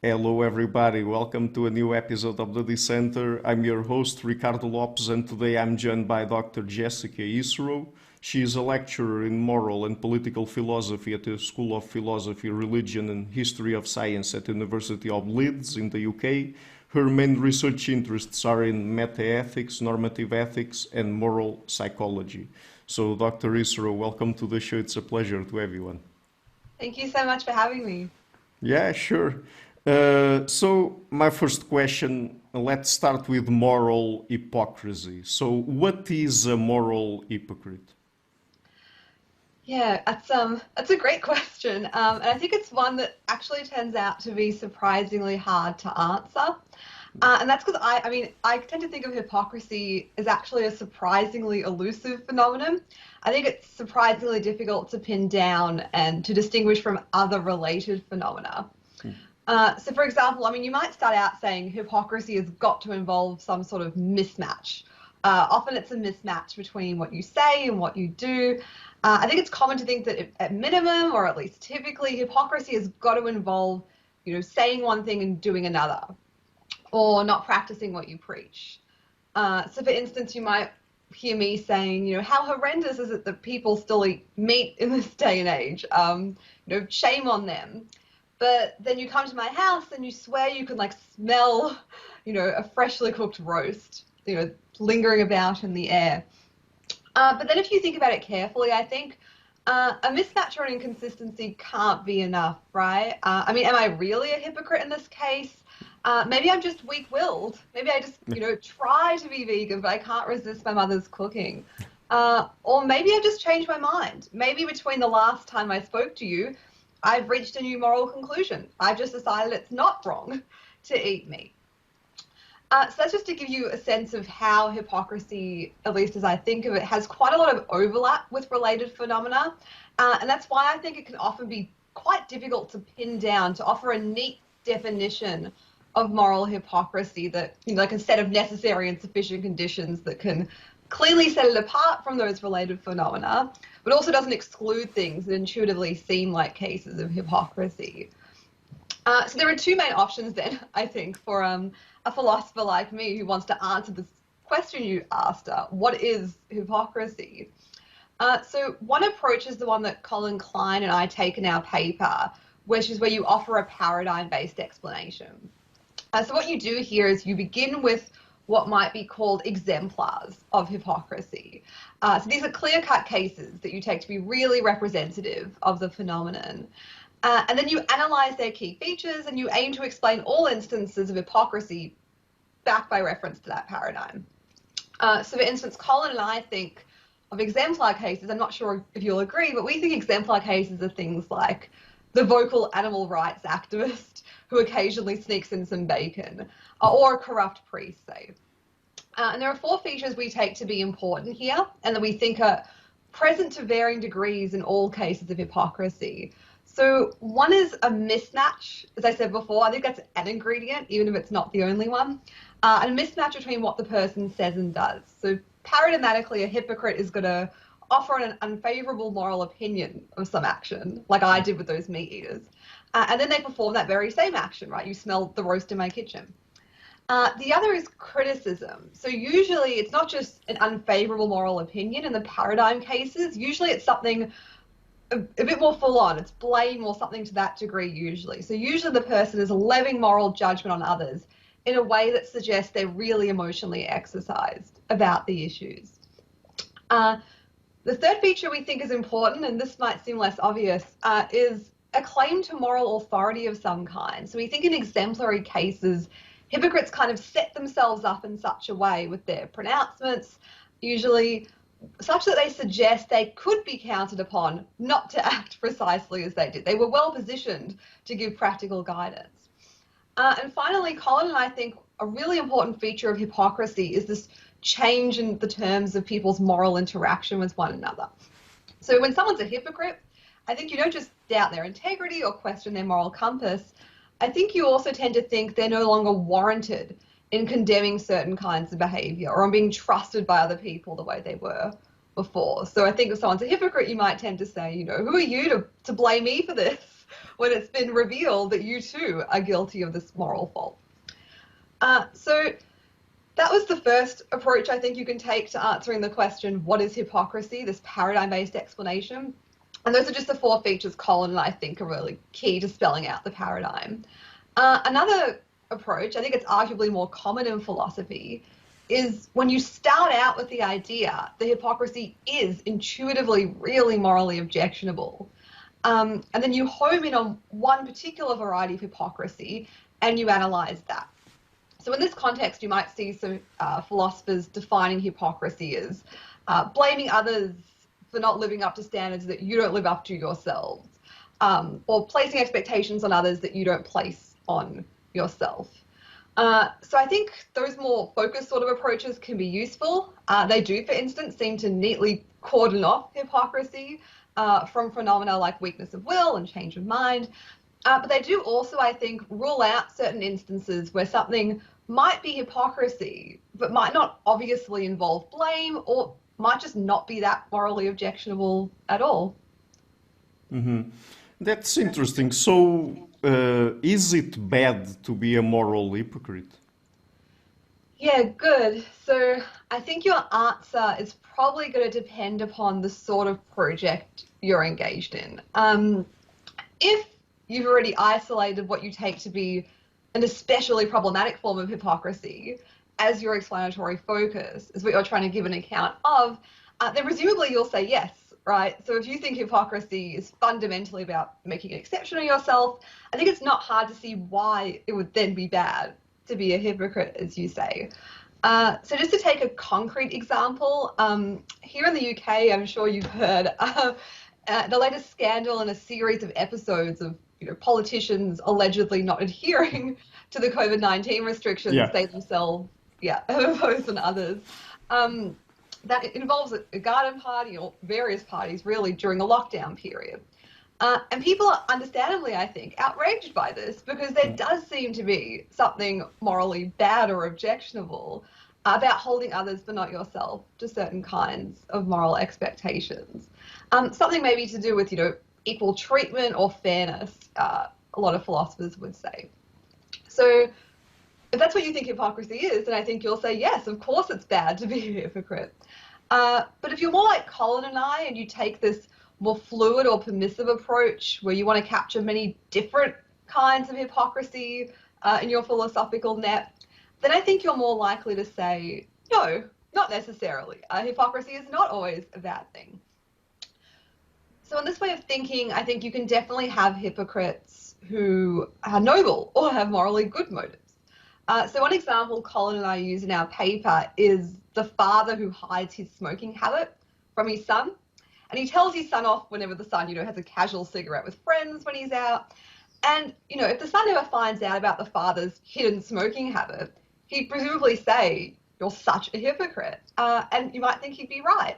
Hello, everybody. Welcome to a new episode of the Dissenter. I'm your host, Ricardo Lopes, and today I'm joined by Dr. Jessica Isserow. She is a lecturer in moral and political philosophy at the School of Philosophy, Religion and History of Science at the University of Leeds in the UK. Her main research interests are in metaethics, normative ethics, and moral psychology. So, Dr. Isserow, welcome to the show. It's a pleasure to have you on. Thank you so much for having me. Yeah, sure. So my first question, let's start with moral hypocrisy. So what is a moral hypocrite? Yeah, that's a great question, and I think it's one that actually turns out to be surprisingly hard to answer. And that's because I tend to think of hypocrisy as actually a surprisingly elusive phenomenon. I think it's surprisingly difficult to pin down and to distinguish from other related phenomena. So for example, you might start out saying hypocrisy has got to involve some sort of mismatch. Often it's a mismatch between what you say and what you do. I think it's common to think that at minimum, or at least typically, hypocrisy has got to involve, saying one thing and doing another, or not practicing what you preach. So for instance, you might hear me saying, how horrendous is it that people still eat meat in this day and age? Shame on them. But then you come to my house and you swear you can smell, a freshly cooked roast, lingering about in the air. But then if you think about it carefully, I think a mismatch or an inconsistency can't be enough, right? Am I really a hypocrite in this case? Maybe I'm just weak-willed. Maybe I just, try to be vegan, but I can't resist my mother's cooking. Or maybe I've just changed my mind. Maybe between the last time I spoke to you, I've reached a new moral conclusion. I've just decided it's not wrong to eat meat. So that's just to give you a sense of how hypocrisy, at least as I think of it, has quite a lot of overlap with related phenomena. And that's why I think it can often be quite difficult to pin down, to offer a neat definition of moral hypocrisy that, like a set of necessary and sufficient conditions that can clearly set it apart from those related phenomena, but also doesn't exclude things that intuitively seem like cases of hypocrisy. So there are two main options then, I think, for a philosopher like me who wants to answer this question you asked her: what is hypocrisy? So one approach is the one that Colin Klein and I take in our paper, which is where you offer a paradigm-based explanation. So what you do here is you begin with what might be called exemplars of hypocrisy. So these are clear-cut cases that you take to be really representative of the phenomenon. And then you analyze their key features and you aim to explain all instances of hypocrisy back by reference to that paradigm. So for instance, Colin and I think of exemplar cases. I'm not sure if you'll agree, but we think exemplar cases are things like the vocal animal rights activist who occasionally sneaks in some bacon, or a corrupt priest, say. And there are four features we take to be important here, and that we think are present to varying degrees in all cases of hypocrisy. So one is a mismatch. As I said before, I think that's an ingredient, even if it's not the only one. And a mismatch between what the person says and does. So paradigmatically, a hypocrite is going to offer an unfavorable moral opinion of some action, like I did with those meat eaters. And then they perform that very same action, right? You smell the roast in my kitchen. The other is criticism. So usually it's not just an unfavorable moral opinion in the paradigm cases. Usually it's something a bit more full on. It's blame or something to that degree usually. So usually the person is levying moral judgment on others in a way that suggests they're really emotionally exercised about the issues. The third feature we think is important, and this might seem less obvious, is a claim to moral authority of some kind. So we think in exemplary cases, hypocrites kind of set themselves up in such a way with their pronouncements, usually such that they suggest they could be counted upon not to act precisely as they did. They were well positioned to give practical guidance. And finally, Colin and I think a really important feature of hypocrisy is this change in the terms of people's moral interaction with one another. So when someone's a hypocrite, I think you don't just doubt their integrity or question their moral compass. I think you also tend to think they're no longer warranted in condemning certain kinds of behavior or on being trusted by other people the way they were before. So I think if someone's a hypocrite, you might tend to say, who are you to blame me for this? when it's been revealed that you too are guilty of this moral fault. So that was the first approach I think you can take to answering the question, what is hypocrisy? This paradigm-based explanation. And those are just the 4 features Colin and I think are really key to spelling out the paradigm. Another approach, I think it's arguably more common in philosophy, is when you start out with the idea that hypocrisy is intuitively really morally objectionable. And then you home in on one particular variety of hypocrisy and you analyze that. So in this context, you might see some philosophers defining hypocrisy as blaming others for not living up to standards that you don't live up to yourselves, or placing expectations on others that you don't place on yourself. So I think those more focused sort of approaches can be useful. They do, for instance, seem to neatly cordon off hypocrisy from phenomena like weakness of will and change of mind. But they do also, I think, rule out certain instances where something might be hypocrisy, but might not obviously involve blame or might just not be that morally objectionable at all. Mm-hmm. That's interesting. So, is it bad to be a moral hypocrite? Yeah, good. So I think your answer is probably going to depend upon the sort of project you're engaged in. If you've already isolated what you take to be an especially problematic form of hypocrisy as your explanatory focus, is what you're trying to give an account of, then presumably you'll say yes, right? So if you think hypocrisy is fundamentally about making an exception of yourself, I think it's not hard to see why it would then be bad to be a hypocrite, as you say. So just to take a concrete example, here in the UK, I'm sure you've heard the latest scandal in a series of episodes of politicians allegedly not adhering to the COVID-19 restrictions they themselves imposed on others. That involves a garden party or various parties really during the lockdown period. And people are understandably, I think, outraged by this because there does seem to be something morally bad or objectionable about holding others but not yourself to certain kinds of moral expectations. Something maybe to do with, equal treatment or fairness, a lot of philosophers would say. So if that's what you think hypocrisy is, then I think you'll say, yes, of course it's bad to be a hypocrite. But if you're more like Colin and I and you take this more fluid or permissive approach where you want to capture many different kinds of hypocrisy in your philosophical net, then I think you're more likely to say, no, not necessarily. Hypocrisy is not always a bad thing. So in this way of thinking, I think you can definitely have hypocrites who are noble or have morally good motives. So one example Colin and I use in our paper is the father who hides his smoking habit from his son. And he tells his son off whenever the son, has a casual cigarette with friends when he's out. And, if the son ever finds out about the father's hidden smoking habit, he'd presumably say, you're such a hypocrite. And you might think he'd be right.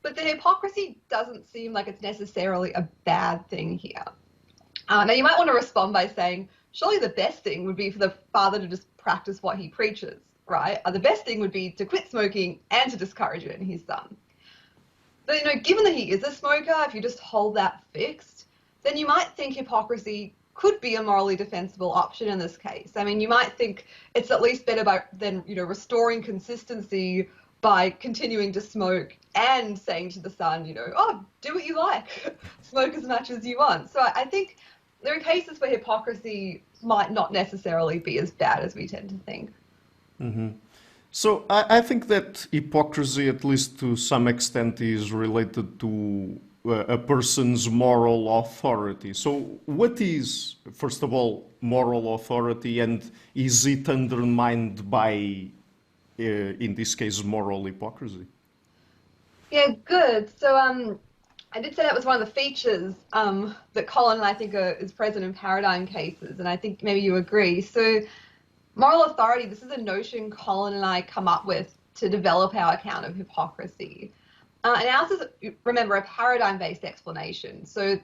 But the hypocrisy doesn't seem like it's necessarily a bad thing here. Now, you might want to respond by saying, surely the best thing would be for the father to just practice what he preaches, right? The best thing would be to quit smoking and to discourage it in his son. But, given that he is a smoker, if you just hold that fixed, then you might think hypocrisy could be a morally defensible option in this case. I mean, you might think it's at least better than restoring consistency by continuing to smoke and saying to the son, oh, do what you like, smoke as much as you want. So I think there are cases where hypocrisy might not necessarily be as bad as we tend to think. Mm-hmm. So I think that hypocrisy, at least to some extent, is related to a person's moral authority. So what is, first of all, moral authority, and is it undermined by, in this case, moral hypocrisy? Yeah, good. So I did say that was one of the features that Colin and I think is present in paradigm cases, and I think maybe you agree. So moral authority, this is a notion Colin and I come up with to develop our account of hypocrisy. And ours is, remember, a paradigm-based explanation. So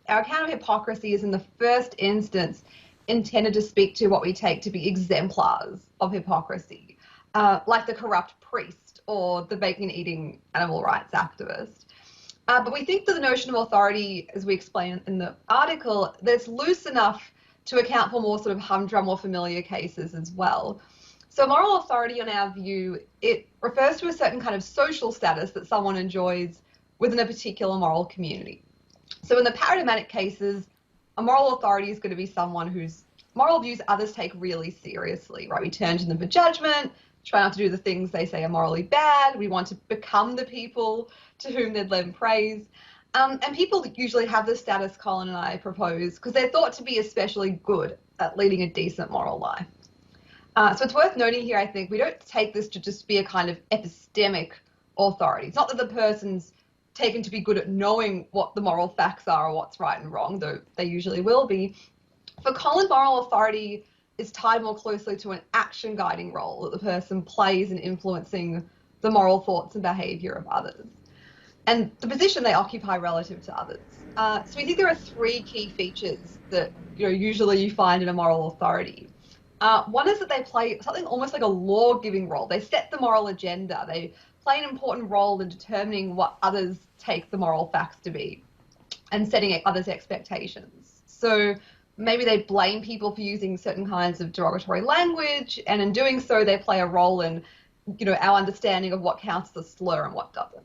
our account of hypocrisy is in the first instance intended to speak to what we take to be exemplars of hypocrisy, like the corrupt priest or the bacon-eating animal rights activist. But we think that the notion of authority, as we explain in the article, that's loose enough to account for more sort of humdrum or familiar cases as well. So moral authority, on our view, it refers to a certain kind of social status that someone enjoys within a particular moral community. So in the paradigmatic cases, a moral authority is going to be someone whose moral views others take really seriously, right? We turn to them for judgment, try not to do the things they say are morally bad. We want to become the people to whom they'd lend praise. And people usually have the status Colin and I propose because they're thought to be especially good at leading a decent moral life. So it's worth noting here, I think, we don't take this to just be a kind of epistemic authority. It's not that the person's taken to be good at knowing what the moral facts are or what's right and wrong, though they usually will be. For Colin, moral authority is tied more closely to an action guiding role that the person plays in influencing the moral thoughts and behaviour of others, and the position they occupy relative to others. So we think there are three key features that usually you find in a moral authority. One is that they play something almost like a law-giving role. They set the moral agenda. They play an important role in determining what others take the moral facts to be and setting others' expectations. So maybe they blame people for using certain kinds of derogatory language, and in doing so, they play a role in, our understanding of what counts as a slur and what doesn't.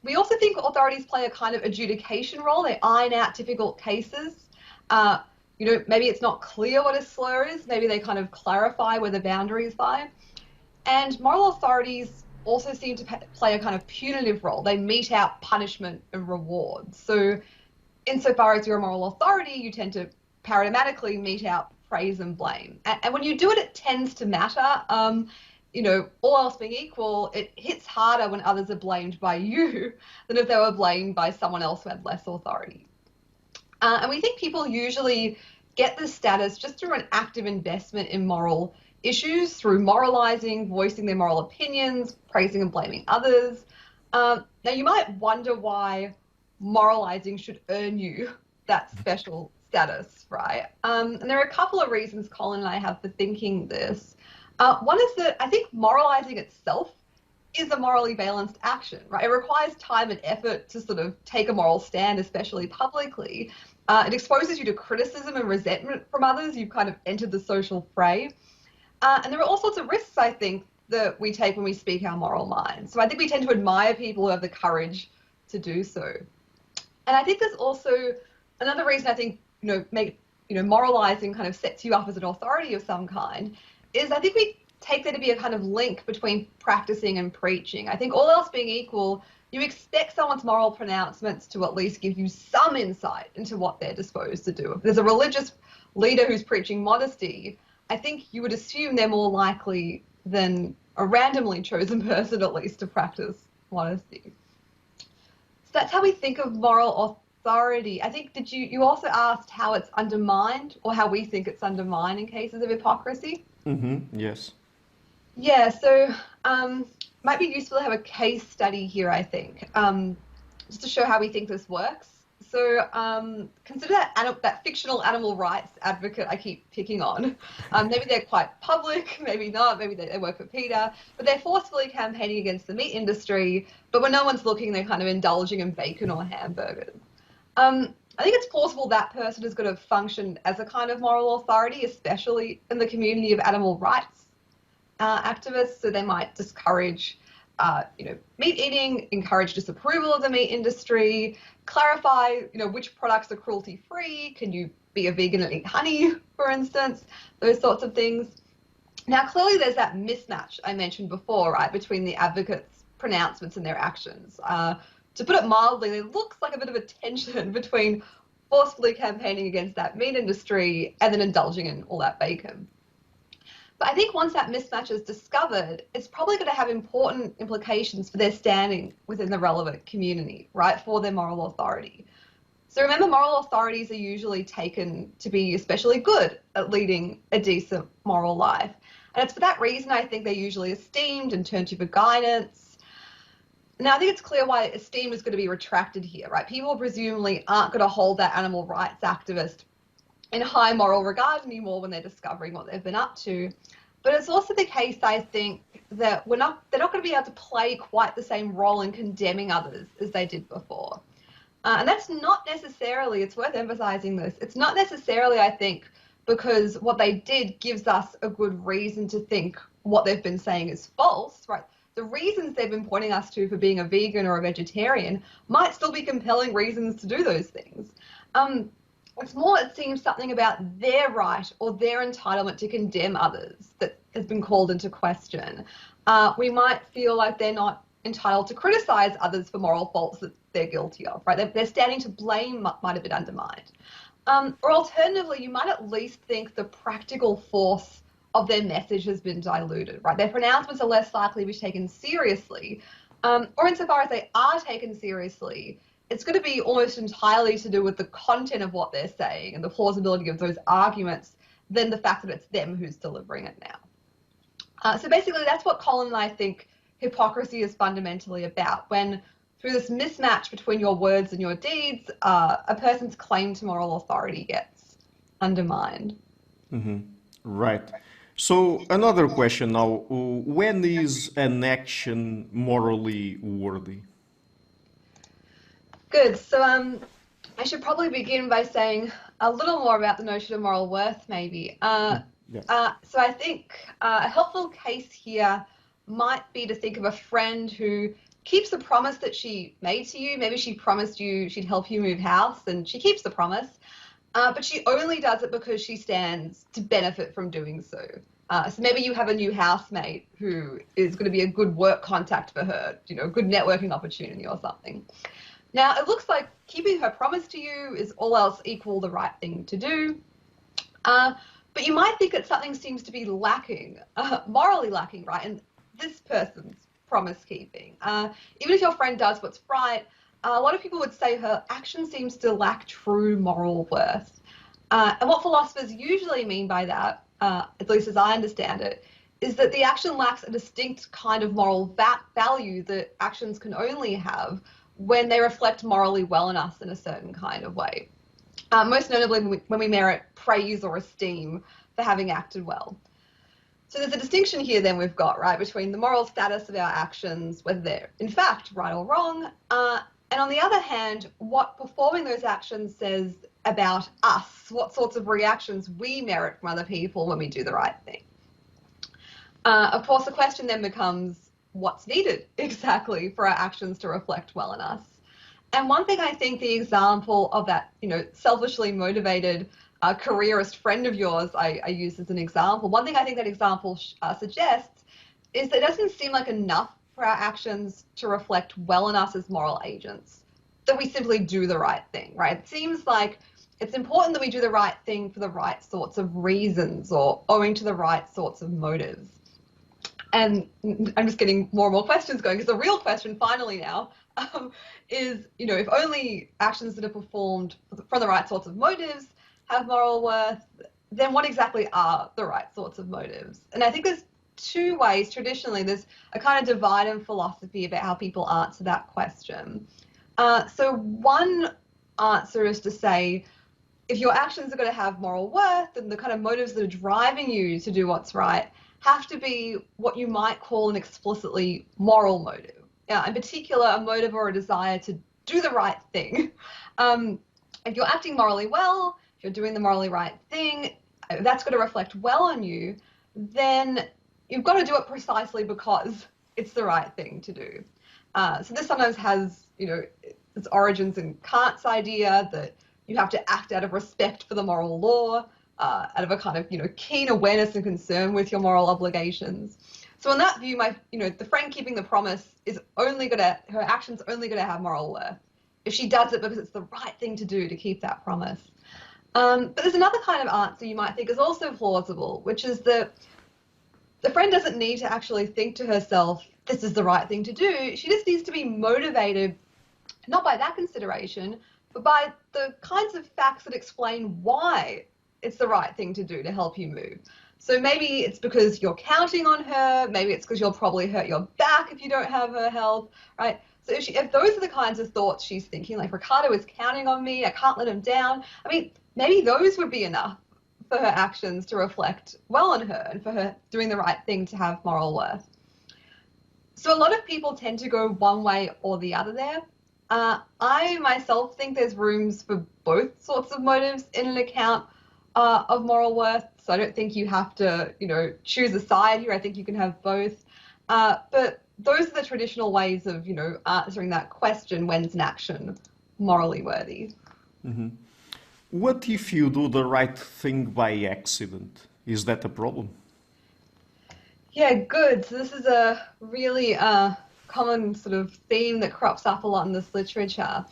We also think authorities play a kind of adjudication role. They iron out difficult cases. Maybe it's not clear what a slur is. Maybe they kind of clarify where the boundaries lie. And moral authorities also seem to play a kind of punitive role. They mete out punishment and reward. So insofar as you're a moral authority, you tend to paradigmatically mete out praise and blame. And when you do it, it tends to matter. All else being equal, it hits harder when others are blamed by you than if they were blamed by someone else who had less authority. And we think people usually get this status just through an active investment in moral issues, through moralizing, voicing their moral opinions, praising and blaming others. Now, you might wonder why moralizing should earn you that special status, right? And there are a couple of reasons Colin and I have for thinking this. One is that I think moralizing itself is a morally balanced action, right? It requires time and effort to sort of take a moral stand, especially publicly. It exposes you to criticism and resentment from others. You've kind of entered the social fray. And there are all sorts of risks, I think, that we take when we speak our moral mind. So I think we tend to admire people who have the courage to do so. And I think there's also another reason I think, moralizing kind of sets you up as an authority of some kind is I think we take there to be a kind of link between practicing and preaching. I think all else being equal, you expect someone's moral pronouncements to at least give you some insight into what they're disposed to do. If there's a religious leader who's preaching modesty, I think you would assume they're more likely than a randomly chosen person, at least, to practice modesty. So that's how we think of moral authority. I think, you also asked how it's undermined, or how we think it's undermined in cases of hypocrisy? Mm-hmm, yes. Yeah, so might be useful to have a case study here, I think, just to show how we think this works. So consider that fictional animal rights advocate I keep picking on. Maybe they're quite public, maybe not, maybe they work for PETA, but they're forcefully campaigning against the meat industry, but when no one's looking, they're kind of indulging in bacon or hamburgers. I think it's plausible that person is going to function as a kind of moral authority, especially in the community of animal rights activists. So they might discourage meat eating, encourage disapproval of the meat industry, clarify, which products are cruelty-free. Can you be a vegan and eat honey, for instance? Those sorts of things. Now, clearly there's that mismatch I mentioned before, right, between the advocates' pronouncements and their actions. To put it mildly, there looks like a bit of a tension between forcefully campaigning against that meat industry and then indulging in all that bacon. But I think once that mismatch is discovered, it's probably going to have important implications for their standing within the relevant community, right, for their moral authority. So remember, moral authorities are usually taken to be especially good at leading a decent moral life. And it's for that reason I think they're usually esteemed and turned to for guidance. Now, I think it's clear why esteem is going to be retracted here, right? People presumably aren't going to hold that animal rights activist in high moral regard anymore when they're discovering what they've been up to. But it's also the case, I think, that they're not going to be able to play quite the same role in condemning others as they did before. And that's not necessarily, it's worth emphasizing this, it's not necessarily, I think, because what they did gives us a good reason to think what they've been saying is false, right? The reasons they've been pointing us to for being a vegan or a vegetarian might still be compelling reasons to do those things. It's more, it seems, something about their right or their entitlement to condemn others that has been called into question. We might feel like they're not entitled to criticize others for moral faults that they're guilty of, right? Their standing to blame might have been undermined. Or alternatively, you might at least think the practical force of their message has been diluted, right? Their pronouncements are less likely to be taken seriously, or insofar as they are taken seriously, it's going to be almost entirely to do with the content of what they're saying and the plausibility of those arguments than the fact that it's them who's delivering it now. So basically, that's what Colin and I think hypocrisy is fundamentally about, when through this mismatch between your words and your deeds, a person's claim to moral authority gets undermined. Mm-hmm. Right. So another question now, when is an action morally worthy? Good. So I should probably begin by saying a little more about the notion of moral worth, maybe. Yes. So I think a helpful case here might be to think of a friend who keeps the promise that she made to you. Maybe she promised you she'd help you move house, and she keeps the promise, but she only does it because she stands to benefit from doing so. So maybe you have a new housemate who is going to be a good work contact for her, you know, a good networking opportunity or something. Now, it looks like keeping her promise to you is all else equal the right thing to do. But you might think that something seems to be lacking, morally lacking, right, in this person's promise keeping. Even if your friend does what's right, a lot of people would say her action seems to lack true moral worth. And what philosophers usually mean by that, at least as I understand it, is that the action lacks a distinct kind of moral value that actions can only have when they reflect morally well in us in a certain kind of way. Most notably when we merit praise or esteem for having acted well. So there's a distinction here then we've got, right, between the moral status of our actions, whether they're in fact right or wrong, and on the other hand, what performing those actions says about us, what sorts of reactions we merit from other people when we do the right thing. Of course, the question then becomes, what's needed exactly for our actions to reflect well in us? And one thing I think the example of that, you know, selfishly motivated careerist friend of yours I use as an example, one thing I think that example suggests is that it doesn't seem like enough for our actions to reflect well in us as moral agents, that we simply do the right thing, right? It seems like it's important that we do the right thing for the right sorts of reasons or owing to the right sorts of motives. And I'm just getting more and more questions going, because the real question finally now is, you know, if only actions that are performed for the right sorts of motives have moral worth, then what exactly are the right sorts of motives? And I think there's two ways. Traditionally, there's a kind of divide in philosophy about how people answer that question. So one answer is to say, if your actions are going to have moral worth, then the kind of motives that are driving you to do what's right have to be what you might call an explicitly moral motive. In particular, a motive or a desire to do the right thing. If you're acting morally well, if you're doing the morally right thing, if that's going to reflect well on you, then you've got to do it precisely because it's the right thing to do. So this sometimes has, you know, its origins in Kant's idea that you have to act out of respect for the moral law, out of a kind of, you know, keen awareness and concern with your moral obligations. So in that view, the friend keeping the promise is her action's only going to have moral worth if she does it because it's the right thing to do to keep that promise. But there's another kind of answer you might think is also plausible, which is that the friend doesn't need to actually think to herself, this is the right thing to do. She just needs to be motivated, not by that consideration, but by the kinds of facts that explain why it's the right thing to do to help you move. So maybe it's because you're counting on her, maybe it's because you'll probably hurt your back if you don't have her help, right? So if those are the kinds of thoughts she's thinking, like Ricardo is counting on me, I can't let him down, I mean, maybe those would be enough for her actions to reflect well on her and for her doing the right thing to have moral worth. So a lot of people tend to go one way or the other there. I myself think there's rooms for both sorts of motives in an account of moral worth. So I don't think you have to, choose a side here. I think you can have both. But those are the traditional ways of, answering that question, when's an action morally worthy? Mm-hmm. What if you do the right thing by accident? Is that a problem? Yeah, good. So this is a really common sort of theme that crops up a lot in this literature.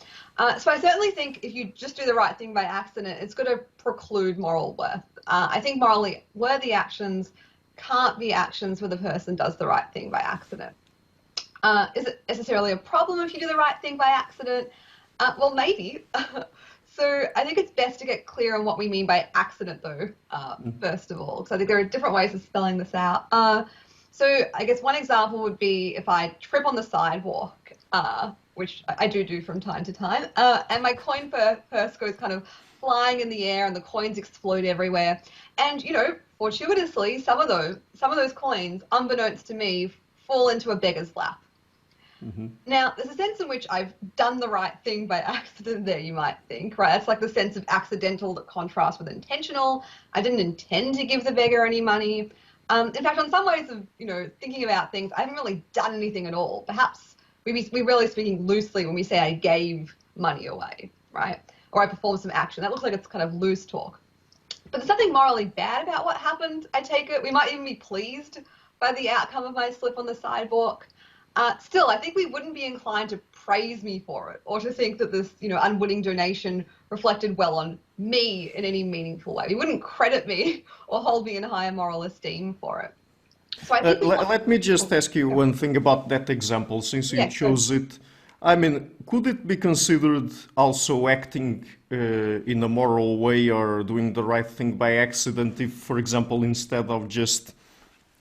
So I certainly think if you just do the right thing by accident, it's going to preclude moral worth. I think morally worthy actions can't be actions where the person does the right thing by accident. Is it necessarily a problem if you do the right thing by accident? Well, maybe. So I think it's best to get clear on what we mean by accident, though, first of all, because I think there are different ways of spelling this out. So I guess one example would be if I trip on the sidewalk, which I do from time to time, and my coin purse goes kind of flying in the air and the coins explode everywhere. And, fortuitously, some of those coins, unbeknownst to me, fall into a beggar's lap. Mm-hmm. Now, there's a sense in which I've done the right thing by accident there, you might think, right? It's like the sense of accidental that contrasts with intentional. I didn't intend to give the beggar any money. In fact, on some ways of, thinking about things, I haven't really done anything at all. Perhaps we're really speaking loosely when we say I gave money away, right? Or I performed some action. That looks like it's kind of loose talk. But there's something morally bad about what happened, I take it. We might even be pleased by the outcome of my slip on the sidewalk. Still, I think we wouldn't be inclined to praise me for it or to think that this, unwitting donation reflected well on me in any meaningful way. We wouldn't credit me or hold me in higher moral esteem for it. So I think let me just ask you one thing about that example, since you chose it. I mean, could it be considered also acting in a moral way or doing the right thing by accident if, for example, instead of just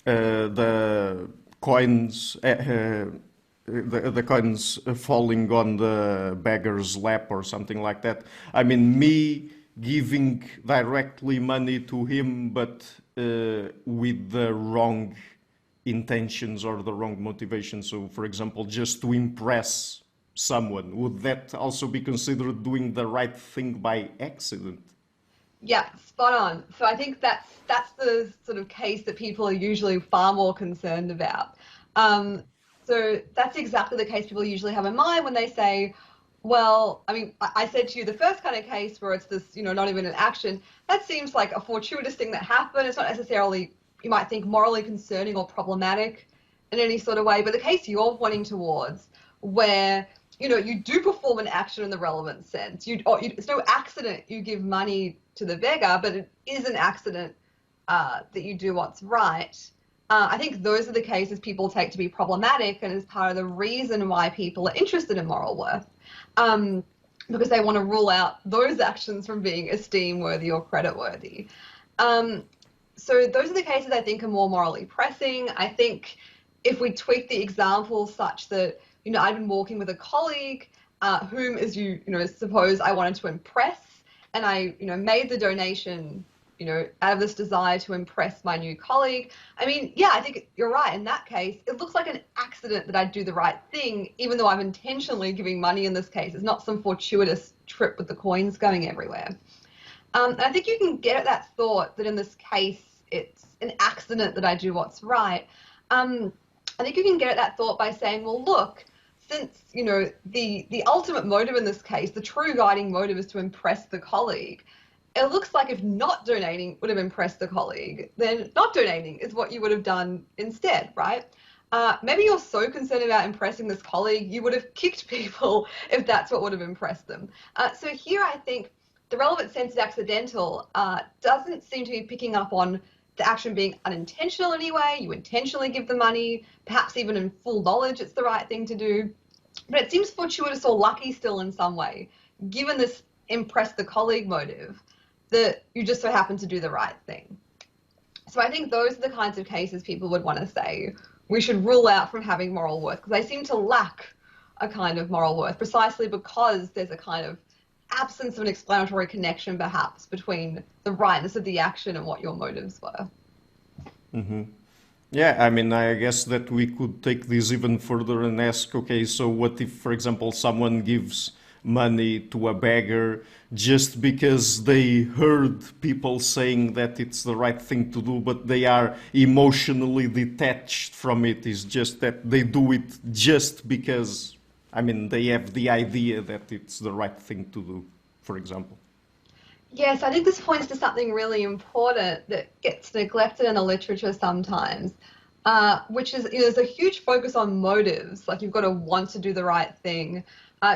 the coins, the coins falling on the beggar's lap or something like that. I mean, me giving directly money to him, but with the wrong intentions or the wrong motivation. So, for example, just to impress someone, would that also be considered doing the right thing by accident? Yeah, spot on. So I think that's the sort of case that people are usually far more concerned about. So that's exactly the case people usually have in mind when they say, well, I mean, I said to you, the first kind of case where it's this, not even an action, that seems like a fortuitous thing that happened. It's not necessarily, you might think, morally concerning or problematic in any sort of way. But the case you're pointing towards where, you do perform an action in the relevant sense. It's no accident you give money to the beggar, but it is an accident that you do what's right. I think those are the cases people take to be problematic and is part of the reason why people are interested in moral worth, because they want to rule out those actions from being esteem-worthy or credit-worthy. So those are the cases I think are more morally pressing. I think if we tweak the example such that, I've been walking with a colleague whom, as you suppose, I wanted to impress, and I, made the donation, out of this desire to impress my new colleague. I mean, yeah, I think you're right. In that case, it looks like an accident that I do the right thing, even though I'm intentionally giving money in this case. It's not some fortuitous trip with the coins going everywhere. And I think you can get at that thought that in this case, it's an accident that I do what's right. I think you can get at that thought by saying, well, look, since, the ultimate motive in this case, the true guiding motive is to impress the colleague, it looks like if not donating would have impressed the colleague, then not donating is what you would have done instead, right? Maybe you're so concerned about impressing this colleague, you would have kicked people if that's what would have impressed them. So here I think the relevant sense of accidental doesn't seem to be picking up on the action being unintentional anyway. You intentionally give the money, perhaps even in full knowledge it's the right thing to do. But it seems fortuitous or lucky still in some way, given this impress the colleague motive, that you just so happen to do the right thing. So I think those are the kinds of cases people would want to say we should rule out from having moral worth, because they seem to lack a kind of moral worth precisely because there's a kind of absence of an explanatory connection, perhaps, between the rightness of the action and what your motives were. Mm-hmm. Yeah, I mean, I guess that we could take this even further and ask, okay, so what if, for example, someone gives money to a beggar just because they heard people saying that it's the right thing to do, but they are emotionally detached from it? It's just that they do it just because, I mean, they have the idea that it's the right thing to do, for example. Yes, I think this points to something really important that gets neglected in the literature sometimes, which is, there's a huge focus on motives, like you've got to want to do the right thing.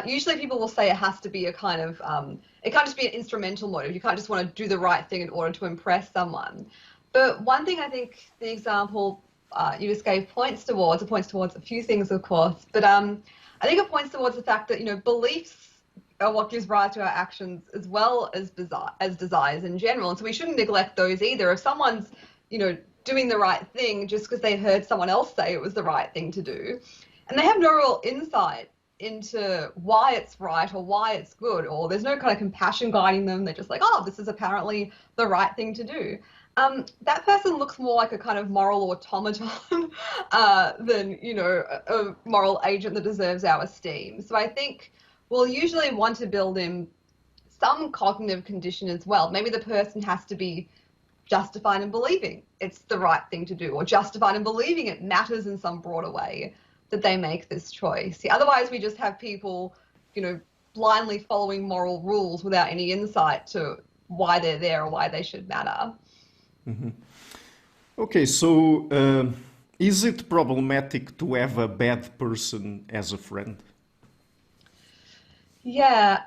Usually people will say it has to be a kind of, it can't just be an instrumental motive. You can't just want to do the right thing in order to impress someone. But one thing I think the example you just gave points towards, it points towards a few things, of course, but I think it points towards the fact that, beliefs are what gives rise to our actions as well as desires in general. And so we shouldn't neglect those either. If someone's, doing the right thing just because they heard someone else say it was the right thing to do, and they have no real insight into why it's right or why it's good, or there's no kind of compassion guiding them, they're just like, oh, this is apparently the right thing to do. That person looks more like a kind of moral automaton than, a moral agent that deserves our esteem. So I think we'll usually want to build in some cognitive condition as well. Maybe the person has to be justified in believing it's the right thing to do, or justified in believing it matters in some broader way that they make this choice. See, otherwise we just have people, blindly following moral rules without any insight to why they're there or why they should matter. Mm-hmm. Okay, so is it problematic to have a bad person as a friend? Yeah,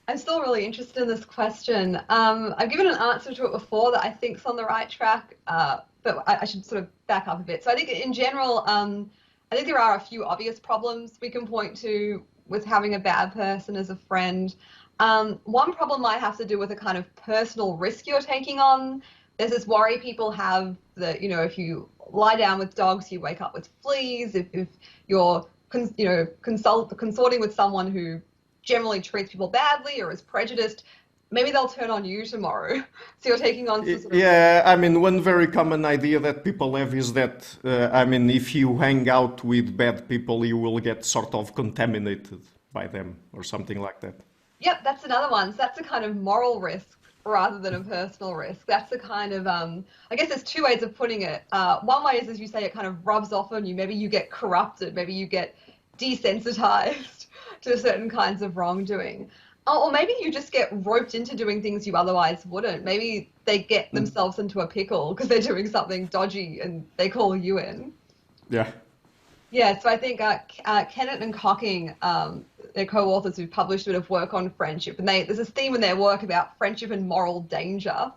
I'm still really interested in this question. I've given an answer to it before that I think's on the right track, but I should sort of back up a bit. So I think in general, I think there are a few obvious problems we can point to with having a bad person as a friend. One problem might have to do with a kind of personal risk you're taking on. There's this worry people have that, if you lie down with dogs, you wake up with fleas. If you're, consorting with someone who generally treats people badly or is prejudiced, maybe they'll turn on you tomorrow. So you're taking on some sort of... Yeah, I mean, one very common idea that people have is that, if you hang out with bad people, you will get sort of contaminated by them or something like that. Yep, that's another one. So that's a kind of moral risk rather than a personal risk. That's a kind of, I guess there's two ways of putting it. One way is, as you say, it kind of rubs off on you. Maybe you get corrupted. Maybe you get desensitized to certain kinds of wrongdoing. Or maybe you just get roped into doing things you otherwise wouldn't. Maybe they get themselves into a pickle because they're doing something dodgy and they call you in. Yeah. Yeah, so I think Kennett and Cocking, they're co-authors who've published a bit of work on friendship, and there's this theme in their work about friendship and moral danger,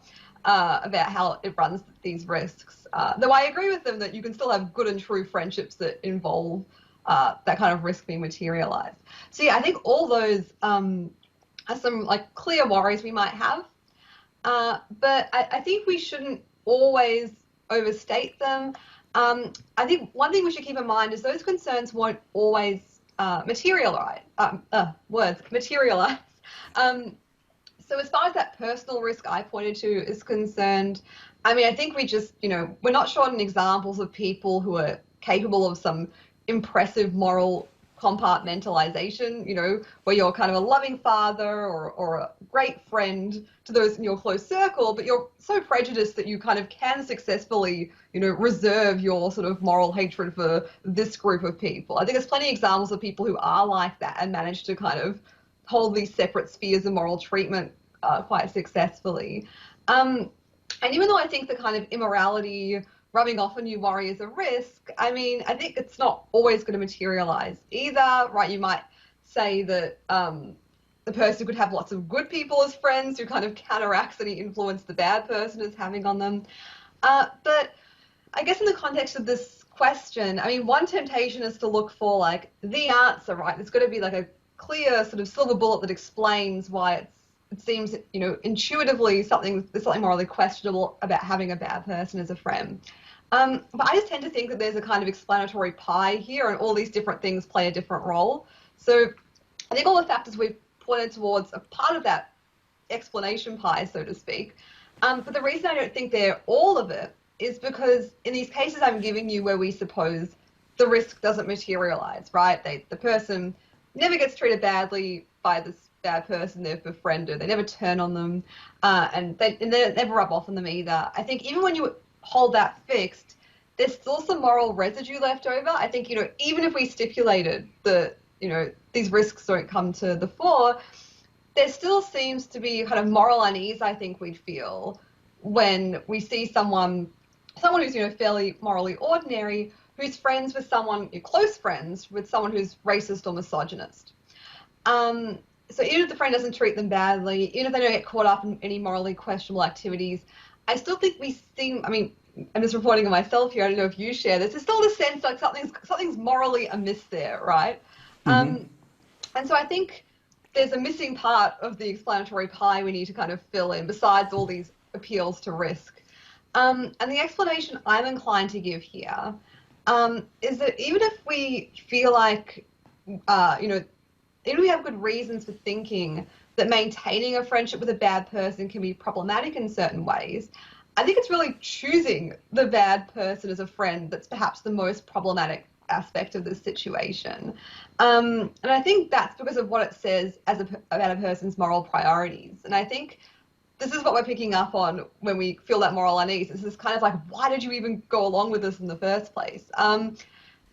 about how it runs these risks. Though I agree with them that you can still have good and true friendships that involve that kind of risk being materialized. So yeah, I think all those are some like clear worries we might have, but I think we shouldn't always overstate them. I think one thing we should keep in mind is those concerns won't always materialize. Materialize. So as far as that personal risk I pointed to is concerned, I think we just, we're not short on examples of people who are capable of some impressive moral compartmentalization, where you're kind of a loving father or a great friend to those in your close circle, but you're so prejudiced that you kind of can successfully, reserve your sort of moral hatred for this group of people. I think there's plenty of examples of people who are like that and manage to kind of hold these separate spheres of moral treatment quite successfully. And even though I think the kind of immorality rubbing off on you worry is a risk, I think it's not always going to materialize either, right? You might say that the person could have lots of good people as friends who kind of counteracts any influence the bad person is having on them. But I guess in the context of this question, one temptation is to look for like the answer, right? There's got to be like a clear sort of silver bullet that explains why it seems, intuitively there's something morally questionable about having a bad person as a friend. But I just tend to think that there's a kind of explanatory pie here and all these different things play a different role. So I think all the factors we've pointed towards a part of that explanation pie, so to speak. But the reason I don't think they're all of it is because in these cases I'm giving you where we suppose the risk doesn't materialize, right? The person never gets treated badly by this bad person they've befriended. They never turn on them, and they never rub off on them either. I think even when you hold that fixed, there's still some moral residue left over. I think, even if we stipulated that, these risks don't come to the fore, there still seems to be kind of moral unease I think we'd feel when we see someone who's, fairly morally ordinary, who's friends with someone, close friends with someone who's racist or misogynist. So even if the friend doesn't treat them badly, even if they don't get caught up in any morally questionable activities, I still think we seem, I'm just reporting on myself here, I don't know if you share this, there's still a sense like something's morally amiss there, right? Mm-hmm. And so I think there's a missing part of the explanatory pie we need to kind of fill in, besides all these appeals to risk. And the explanation I'm inclined to give here is that even if we feel like, even if we have good reasons for thinking that maintaining a friendship with a bad person can be problematic in certain ways, I think it's really choosing the bad person as a friend that's perhaps the most problematic aspect of this situation. And I think that's because of what it says about a person's moral priorities. And I think this is what we're picking up on when we feel that moral unease. This is kind of like, why did you even go along with this in the first place? And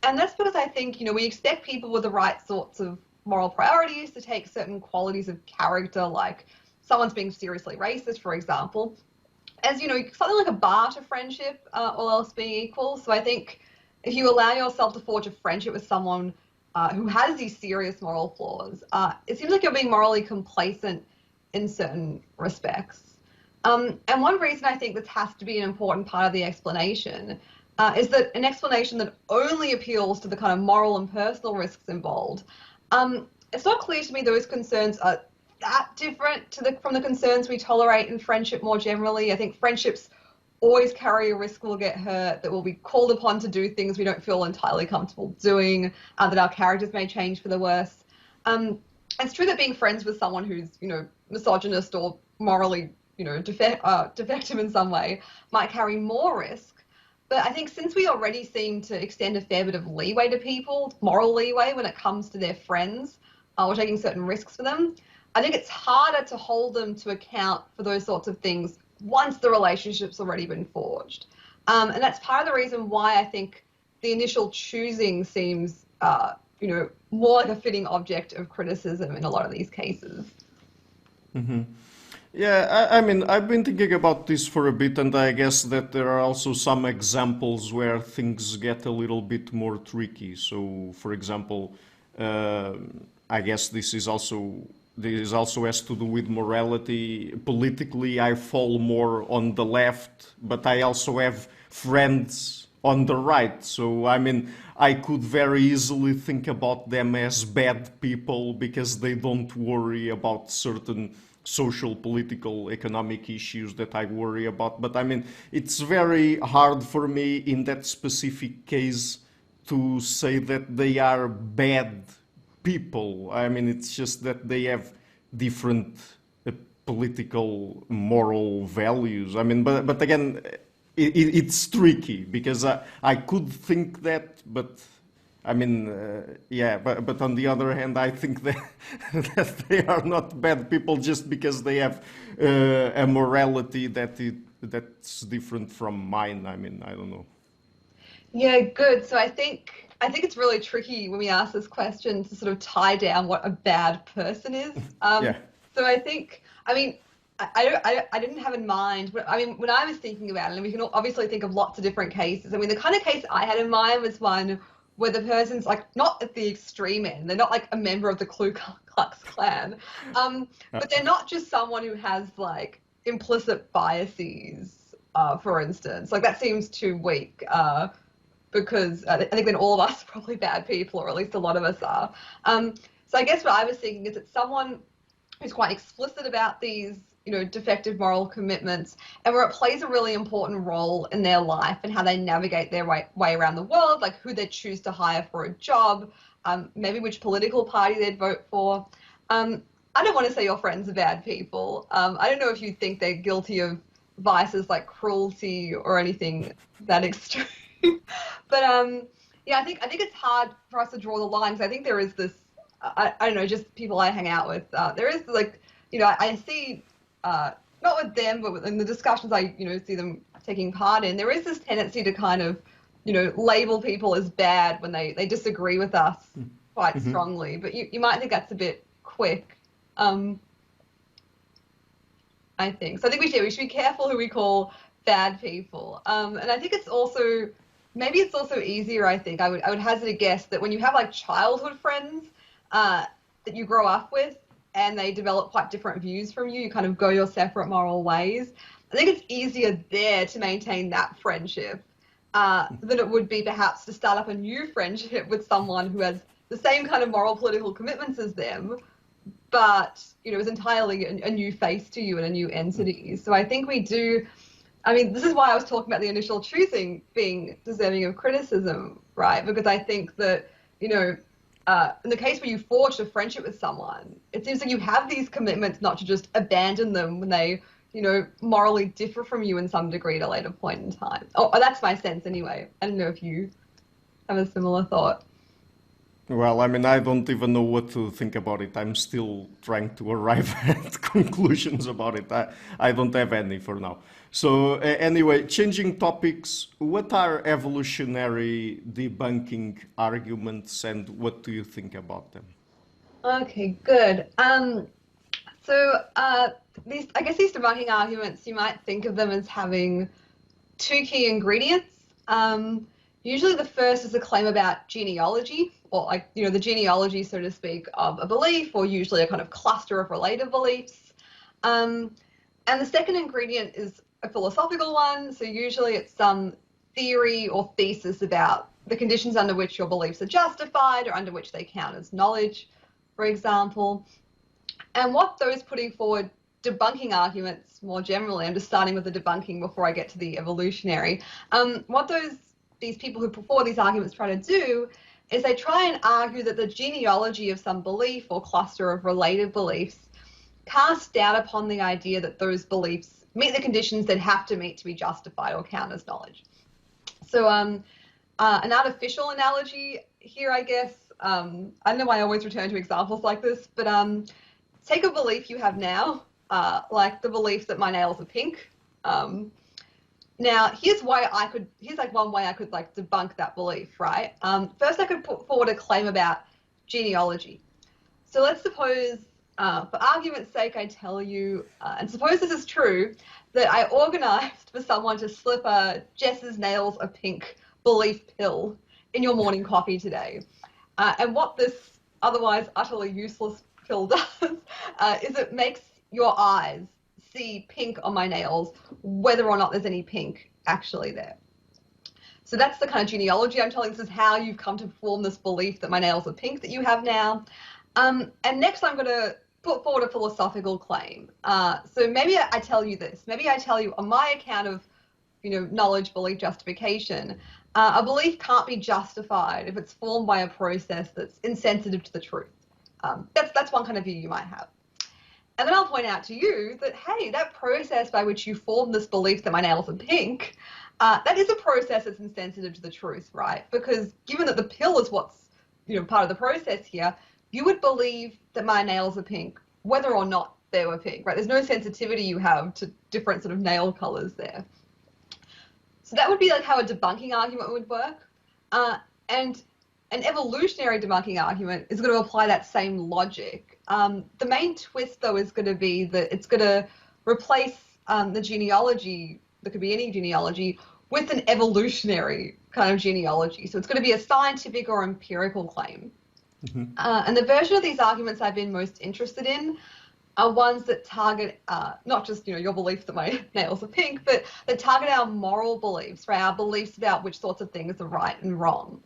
that's because I think, we expect people with the right sorts of moral priorities to take certain qualities of character, like someone's being seriously racist, for example, as, something like a bar to friendship, all else being equal. So I think if you allow yourself to forge a friendship with someone who has these serious moral flaws, it seems like you're being morally complacent in certain respects. And one reason I think this has to be an important part of the explanation is that an explanation that only appeals to the kind of moral and personal risks involved, it's not clear to me those concerns are that different from the concerns we tolerate in friendship more generally. I think friendships always carry a risk we'll get hurt, that we'll be called upon to do things we don't feel entirely comfortable doing, that our characters may change for the worse. It's true that being friends with someone who's, misogynist or morally, defective in some way might carry more risk. But I think since we already seem to extend a fair bit of leeway to people, moral leeway, when it comes to their friends or taking certain risks for them, I think it's harder to hold them to account for those sorts of things once the relationship's already been forged. And that's part of the reason why I think the initial choosing seems, more like a fitting object of criticism in a lot of these cases. Mm-hmm. Yeah, I've been thinking about this for a bit, and I guess that there are also some examples where things get a little bit more tricky. So, for example, I guess this also has to do with morality. Politically, I fall more on the left, but I also have friends on the right. So, I could very easily think about them as bad people because they don't worry about certain social, political, economic issues that I worry about. But it's very hard for me in that specific case to say that they are bad people. It's just that they have different political, moral values. But again, it's tricky because I could think that, but but on the other hand, I think that, that they are not bad people just because they have a morality that's different from mine. I don't know. Yeah, good. So I think it's really tricky when we ask this question to sort of tie down what a bad person is. Yeah. So I think, I didn't have in mind, but when I was thinking about it, and we can obviously think of lots of different cases. The kind of case I had in mind was one where the person's like not at the extreme end. They're not like a member of the Ku Klux Klan, but they're not just someone who has like implicit biases, for instance. Like that seems too weak, because I think then all of us are probably bad people, or at least a lot of us are. So I guess what I was thinking is it's someone who's quite explicit about these, defective moral commitments, and where it plays a really important role in their life and how they navigate their way around the world, like who they choose to hire for a job, maybe which political party they'd vote for. I don't want to say your friends are bad people. I don't know if you think they're guilty of vices like cruelty or anything that extreme. But yeah, I think it's hard for us to draw the lines. I think there is this, I don't know, just people I hang out with. There is like, I see, not with them, but in the discussions I, see them taking part in, there is this tendency to kind of, label people as bad when they disagree with us quite strongly. But you might think that's a bit quick. I think. So I think we should be careful who we call bad people. And I think maybe it's also easier, I think. I would hazard a guess that when you have like childhood friends that you grow up with and they develop quite different views from you kind of go your separate moral ways. I think it's easier there to maintain that friendship than it would be perhaps to start up a new friendship with someone who has the same kind of moral political commitments as them, but is entirely a new face to you and a new entity. So I think this is why I was talking about the initial choosing being deserving of criticism, right? Because I think that, in the case where you forged a friendship with someone, it seems like you have these commitments not to just abandon them when they, morally differ from you in some degree at a later point in time. Oh, that's my sense anyway. I don't know if you have a similar thought. Well, I don't even know what to think about it. I'm still trying to arrive at conclusions about it. I don't have any for now. So anyway, changing topics, what are evolutionary debunking arguments and what do you think about them? Okay, good. These debunking arguments, you might think of them as having two key ingredients. Usually the first is a claim about genealogy, or the genealogy, so to speak, of a belief, or usually a kind of cluster of related beliefs. And the second ingredient is a philosophical one, so usually it's some theory or thesis about the conditions under which your beliefs are justified or under which they count as knowledge, for example. And what those putting forward debunking arguments more generally, I'm just starting with the debunking before I get to the evolutionary, what these people who put forward these arguments try to do is they try and argue that the genealogy of some belief or cluster of related beliefs cast doubt upon the idea that those beliefs meet the conditions that have to meet to be justified or count as knowledge. So an artificial analogy here, I guess, I don't know why I always return to examples like this, but take a belief you have now, like the belief that my nails are pink. Now, here's one way I could debunk that belief, right? First, I could put forward a claim about genealogy. So let's suppose, for argument's sake, I tell you, and suppose this is true, that I organized for someone to slip Jess's nails are pink belief pill in your morning coffee today. And what this otherwise utterly useless pill does is it makes your eyes see pink on my nails, whether or not there's any pink actually there. So that's the kind of genealogy I'm telling. This is how you've come to form this belief that my nails are pink that you have now. And next I'm going to put forward a philosophical claim. So maybe I tell you this. Maybe I tell you on my account of, knowledge, belief, justification, a belief can't be justified if it's formed by a process that's insensitive to the truth. That's one kind of view you might have. And then I'll point out to you that, hey, that process by which you form this belief that my nails are pink, that is a process that's insensitive to the truth, right? Because given that the pill is what's, part of the process here, you would believe that my nails are pink, whether or not they were pink, right? There's no sensitivity you have to different sort of nail colors there. So that would be like how a debunking argument would work. And an evolutionary debunking argument is going to apply that same logic. The main twist, though, is going to be that it's going to replace the genealogy, there could be any genealogy, with an evolutionary kind of genealogy. So it's going to be a scientific or empirical claim. Mm-hmm. And the version of these arguments I've been most interested in are ones that target not just your belief that my nails are pink, but that target our moral beliefs, right? Our beliefs about which sorts of things are right and wrong.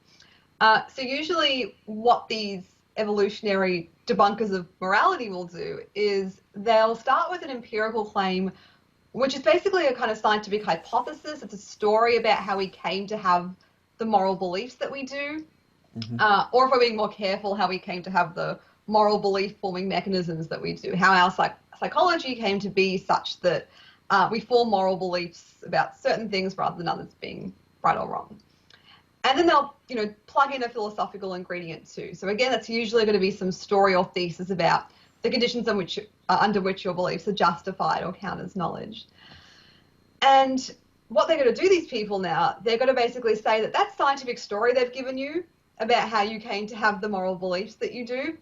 So usually what these evolutionary debunkers of morality will do is they'll start with an empirical claim, which is basically a kind of scientific hypothesis. It's a story about how we came to have the moral beliefs that we do, or if we're being more careful, how we came to have the moral belief forming mechanisms that we do, how our psychology came to be such that we form moral beliefs about certain things rather than others being right or wrong. And then they'll, plug in a philosophical ingredient too. So again, that's usually going to be some story or thesis about the conditions under which your beliefs are justified or count as knowledge. And what they're going to do, these people now, they're going to basically say that scientific story they've given you about how you came to have the moral beliefs that you do,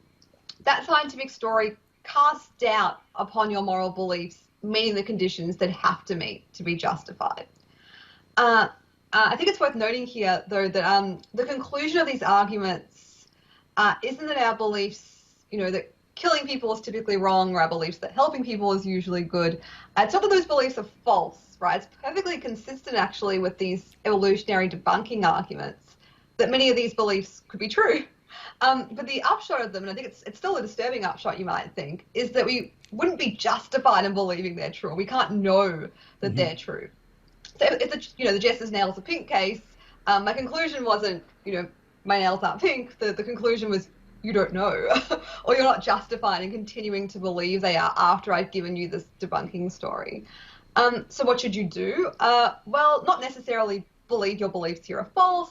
that scientific story casts doubt upon your moral beliefs, meeting the conditions that have to meet to be justified. I think it's worth noting here, though, that the conclusion of these arguments isn't that our beliefs, that killing people is typically wrong, or our beliefs that helping people is usually good. It's not that those beliefs are false, right? It's perfectly consistent, actually, with these evolutionary debunking arguments that many of these beliefs could be true. But the upshot of them, and I think it's still a disturbing upshot, you might think, is that we wouldn't be justified in believing they're true. We can't know that they're true. So if the Jess's nails are pink case, my conclusion wasn't, my nails aren't pink. The conclusion was, you don't know, or you're not justified in continuing to believe they are after I've given you this debunking story. So what should you do? Well, not necessarily believe your beliefs here are false.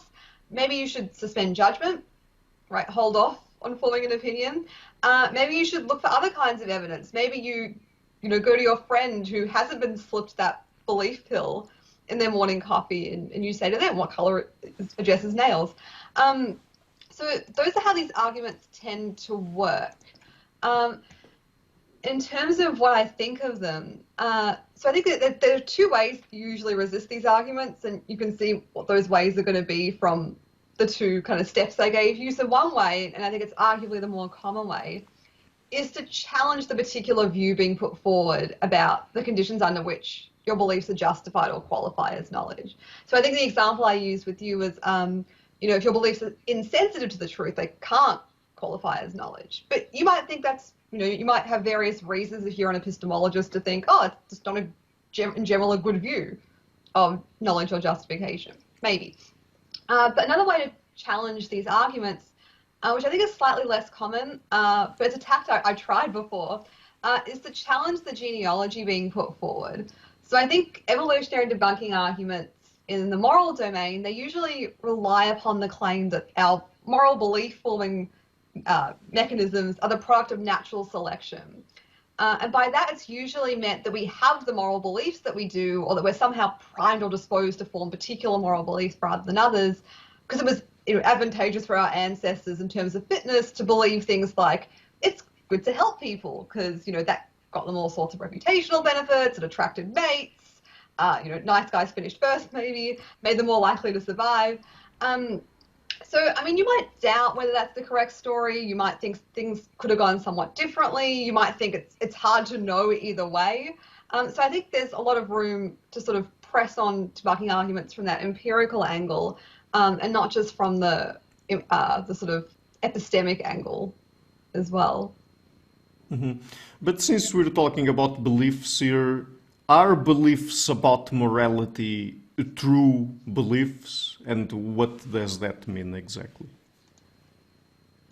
Maybe you should suspend judgment, right? Hold off on forming an opinion. Maybe you should look for other kinds of evidence. Maybe you go to your friend who hasn't been slipped that belief pill in their morning coffee, and you say to them, what color are Jess's nails? So those are how these arguments tend to work. In terms of what I think of them, so I think that there are two ways you usually resist these arguments, and you can see what those ways are going to be from the two kind of steps I gave you. So one way, and I think it's arguably the more common way, is to challenge the particular view being put forward about the conditions under which your beliefs are justified or qualify as knowledge. So I think the example I used with you was, if your beliefs are insensitive to the truth, they can't qualify as knowledge. But you might think that's, you might have various reasons if you're an epistemologist to think, oh, it's just not in general a good view of knowledge or justification. Maybe. But another way to challenge these arguments, which I think is slightly less common, but it's a tact I tried before, is to challenge the genealogy being put forward. So I think evolutionary debunking arguments in the moral domain, they usually rely upon the claim that our moral belief-forming mechanisms are the product of natural selection. And by that, it's usually meant that we have the moral beliefs that we do, or that we're somehow primed or disposed to form particular moral beliefs rather than others, because it was advantageous for our ancestors in terms of fitness to believe things like it's good to help people because, that got them all sorts of reputational benefits, it attracted mates, nice guys finished first maybe, made them more likely to survive. So, you might doubt whether that's the correct story. You might think things could have gone somewhat differently. You might think it's hard to know either way. So I think there's a lot of room to sort of press on debunking arguments from that empirical angle, and not just from the sort of epistemic angle as well. Mm-hmm. But since we're talking about beliefs here, are beliefs about morality true beliefs, and what does that mean exactly?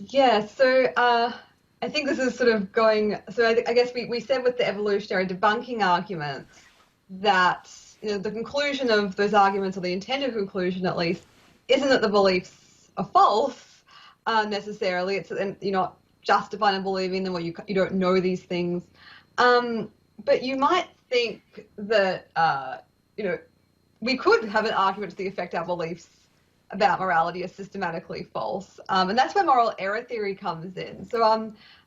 Yeah, so I think this is sort of going, so I guess we said with the evolutionary debunking arguments that the conclusion of those arguments, or the intended conclusion at least, isn't that the beliefs are false necessarily. It's that you're not justified in believing them, or you don't know these things. But you might think that we could have an argument to the effect our beliefs about morality are systematically false. And that's where moral error theory comes in. So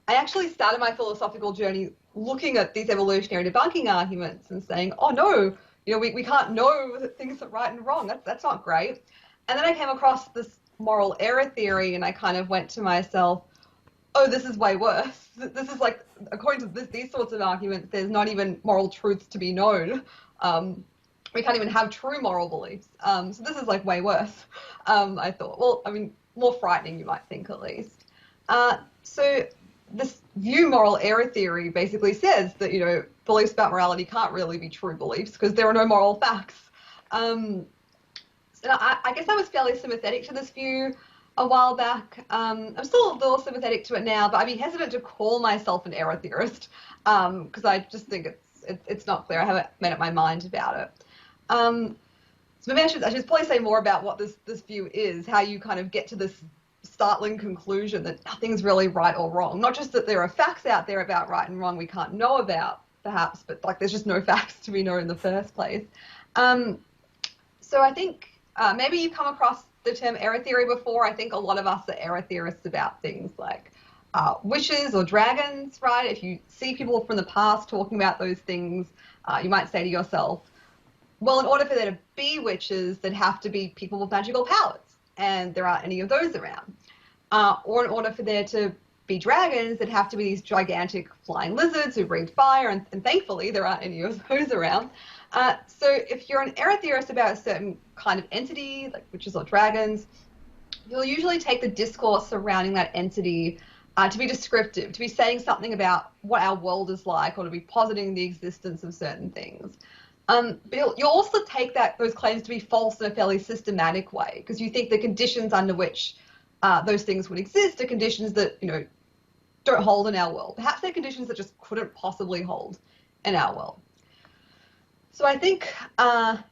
I actually started my philosophical journey looking at these evolutionary debunking arguments and saying, oh no, we can't know that things are right and wrong. That's not great. And then I came across this moral error theory, and I kind of went to myself, oh, this is way worse. This is like, according to these sorts of arguments, there's not even moral truths to be known. We can't even have true moral beliefs. So this is like way worse, I thought. Well, more frightening, you might think, at least. So this view moral error theory basically says that, beliefs about morality can't really be true beliefs because there are no moral facts. So I guess I was fairly sympathetic to this view. a while back. I'm still a little sympathetic to it now, but I'd be hesitant to call myself an error theorist because I just think it's not clear. I haven't made up my mind about it. So maybe I should probably say more about what this view is, how you kind of get to this startling conclusion that nothing's really right or wrong. Not just that there are facts out there about right and wrong we can't know about, perhaps, but like there's just no facts to be known in the first place. So I think maybe you've come across the term error theory before. I think a lot of us are error theorists about things like witches or dragons, right? If you see people from the past talking about those things, you might say to yourself, well, in order for there to be witches, there'd have to be people with magical powers, and there aren't any of those around. Or in order for there to be dragons, there'd have to be these gigantic flying lizards who breathe fire, and thankfully there aren't any of those around. So if you're an error theorist about a certain kind of entity, like witches or dragons, you'll usually take the discourse surrounding that entity to be descriptive, to be saying something about what our world is like, or to be positing the existence of certain things. But you'll also take those claims to be false in a fairly systematic way, because you think the conditions under which those things would exist are conditions that, don't hold in our world. Perhaps they're conditions that just couldn't possibly hold in our world. So I think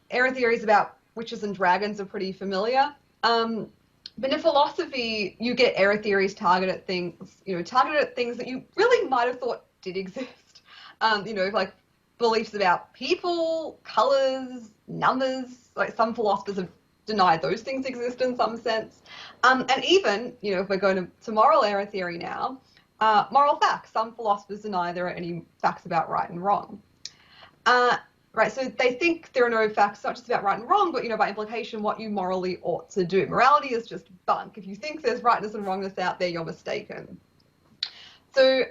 error theories about witches and dragons are pretty familiar. But in philosophy, you get error theories targeted at things, that you really might have thought did exist. Like beliefs about people, colors, numbers. Like some philosophers have denied those things exist in some sense. And even, if we're going to moral error theory now, moral facts. Some philosophers deny there are any facts about right and wrong. Right, so they think there are no facts, not just about right and wrong, but, by implication, what you morally ought to do. Morality is just bunk. If you think there's rightness and wrongness out there, you're mistaken. So